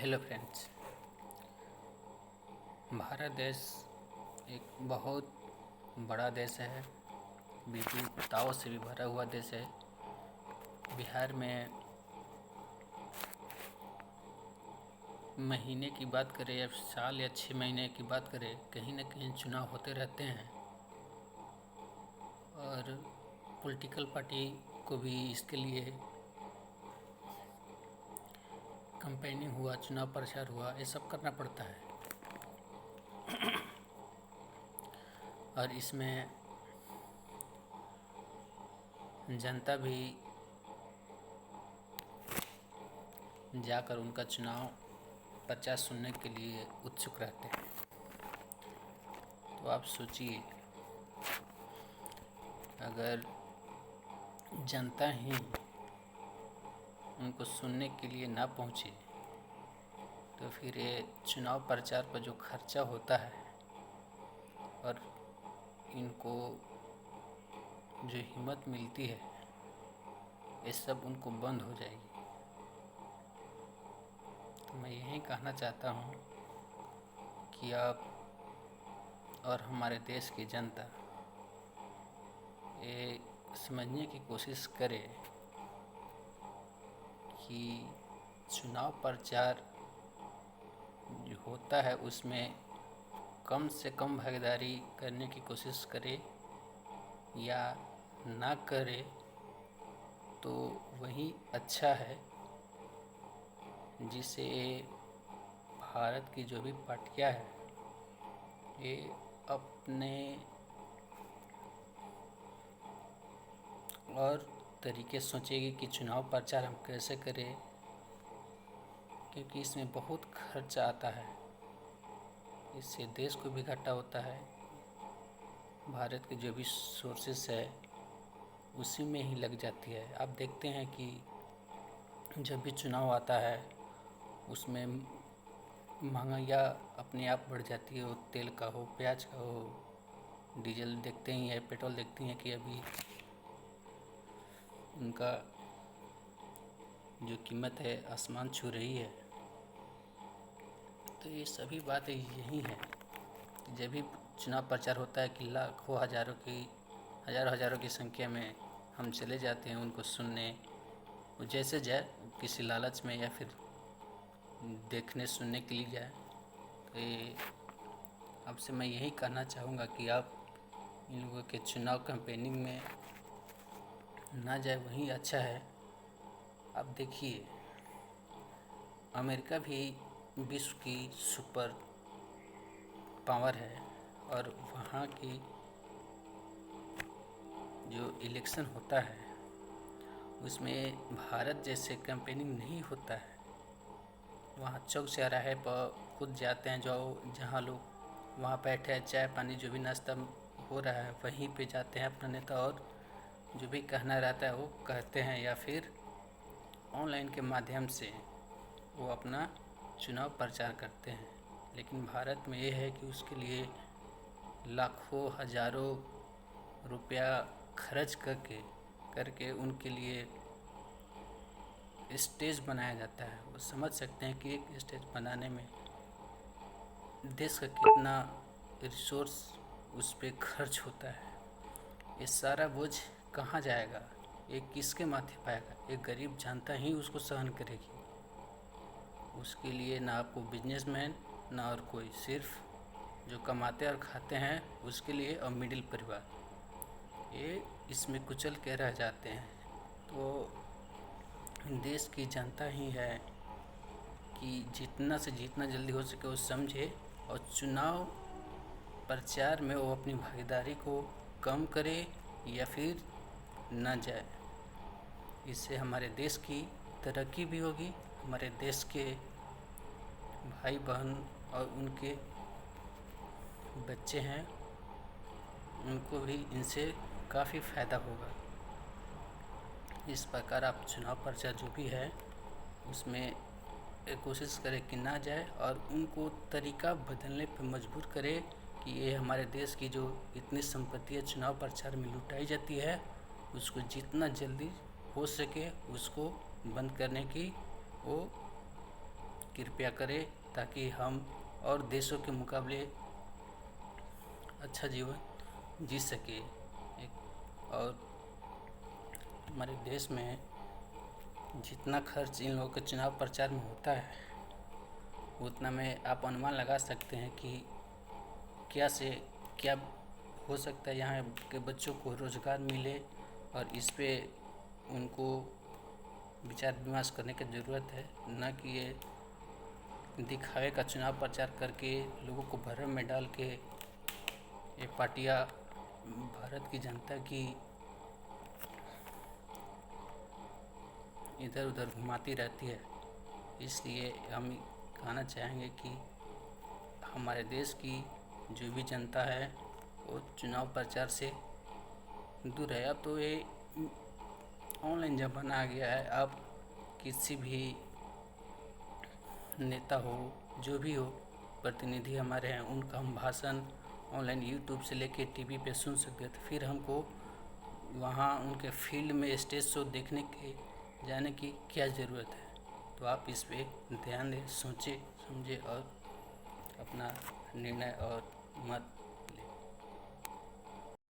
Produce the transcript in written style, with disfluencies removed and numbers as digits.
Hello friends. Bharat देश एक बहुत बड़ा देश है, विविधताओं से भी भरा हुआ देश है। बिहार में महीने की बात करें या साल या 6 महीने की बात करें, कहीं न कहीं चुनाव होते रहते हैं और पॉलिटिकल पार्टी को भी इसके लिए कैंपेनिंग हुआ, चुनाव प्रचार हुआ, ये सब करना पड़ता है। और इसमें जनता भी जाकर उनका चुनाव प्रचार सुनने के लिए उत्सुक रहते हैं। तो आप सोचिए, अगर जनता ही उनको सुनने के लिए ना पहुँचे तो फिर ये चुनाव प्रचार पर जो खर्चा होता है और इनको जो हिम्मत मिलती है, ये सब उनको बंद हो जाएगी। तो मैं यही कहना चाहता हूँ कि आप और हमारे देश की जनता ये समझने की कोशिश करे कि चुनाव प्रचार जो होता है उसमें कम से कम भागीदारी करने की कोशिश करे, या ना करे तो वही अच्छा है, जिससे भारत की जो भी पार्टियां हैं ये अपने और तरीके सोचेगी कि चुनाव प्रचार हम कैसे करें, क्योंकि इसमें बहुत खर्चा आता है। इससे देश को भी घाटा होता है। भारत के जो भी सोर्सेस है उसी में ही लग जाती है। आप देखते हैं कि जब भी चुनाव आता है उसमें महंगाइयाँ अपने आप बढ़ जाती है। वो तेल का हो, प्याज का हो, डीजल देखते ही है, पेट्रोल देखते हैं कि अभी उनका जो कीमत है आसमान छू रही है। तो ये सभी बातें यही हैं। जब भी चुनाव प्रचार होता है कि लाखों हज़ारों की संख्या में हम चले जाते हैं उनको सुनने, वो जैसे जाए, किसी लालच में या फिर देखने सुनने के लिए जाए। तो ये आपसे मैं यही कहना चाहूँगा कि आप इन लोगों के चुनाव कैंपेनिंग में ना जाए, वही अच्छा है। आप देखिए, अमेरिका भी विश्व की सुपर पावर है और वहाँ की जो इलेक्शन होता है उसमें भारत जैसे कैंपेनिंग नहीं होता है। वहाँ चौक चौराहे पर खुद जाते हैं, जो जहाँ लोग वहाँ बैठे हैं, चाय पानी जो भी नाश्ता हो रहा है वहीं पे जाते हैं अपना नेता, और जो भी कहना रहता है वो कहते हैं, या फिर ऑनलाइन के माध्यम से वो अपना चुनाव प्रचार करते हैं। लेकिन भारत में ये है कि उसके लिए लाखों हज़ारों रुपया खर्च करके उनके लिए स्टेज बनाया जाता है। वो समझ सकते हैं कि एक स्टेज बनाने में देश का कितना रिसोर्स उस पर खर्च होता है। ये सारा बोझ कहाँ जाएगा, ये किसके माथे पाएगा? एक गरीब जनता ही उसको सहन करेगी। उसके लिए ना आपको बिजनेसमैन ना और कोई, सिर्फ जो कमाते और खाते हैं उसके लिए, और मिडिल परिवार, ये इसमें कुचल के रह जाते हैं। तो देश की जनता ही है कि जितना से जितना जल्दी हो सके वो समझे और चुनाव प्रचार में वो अपनी भागीदारी को कम करे या फिर न जाए। इससे हमारे देश की तरक्की भी होगी, हमारे देश के भाई बहन और उनके बच्चे हैं उनको भी इनसे काफ़ी फ़ायदा होगा। इस प्रकार आप चुनाव प्रचार जो भी है उसमें कोशिश करें कि ना जाए, और उनको तरीका बदलने पर मजबूर करें कि ये हमारे देश की जो इतनी संपत्ति चुनाव प्रचार में लुटाई जाती है उसको जितना जल्दी हो सके उसको बंद करने की वो कृपया करें, ताकि हम और देशों के मुकाबले अच्छा जीवन जी सके। और हमारे देश में जितना खर्च इन लोगों के चुनाव प्रचार में होता है, उतना में आप अनुमान लगा सकते हैं कि क्या हो सकता है। यहाँ के बच्चों को रोज़गार मिले, और इस पे उनको विचार विमर्श करने की ज़रूरत है, न कि ये दिखावे का चुनाव प्रचार करके लोगों को भ्रम में डाल के ये पार्टियां भारत की जनता की इधर उधर घुमाती रहती है। इसलिए हम कहना चाहेंगे कि हमारे देश की जो भी जनता है वो चुनाव प्रचार से दूर है। अब तो ये ऑनलाइन ज़माना आ गया है। आप किसी भी नेता हो, जो भी हो, प्रतिनिधि हमारे हैं, उनका हम भाषण ऑनलाइन यूट्यूब से लेके टीवी पे सुन सकते हैं। तो फिर हमको वहाँ उनके फील्ड में स्टेज शो देखने के जाने की क्या ज़रूरत है। तो आप इस पे ध्यान दें, सोचें समझें और अपना निर्णय और मत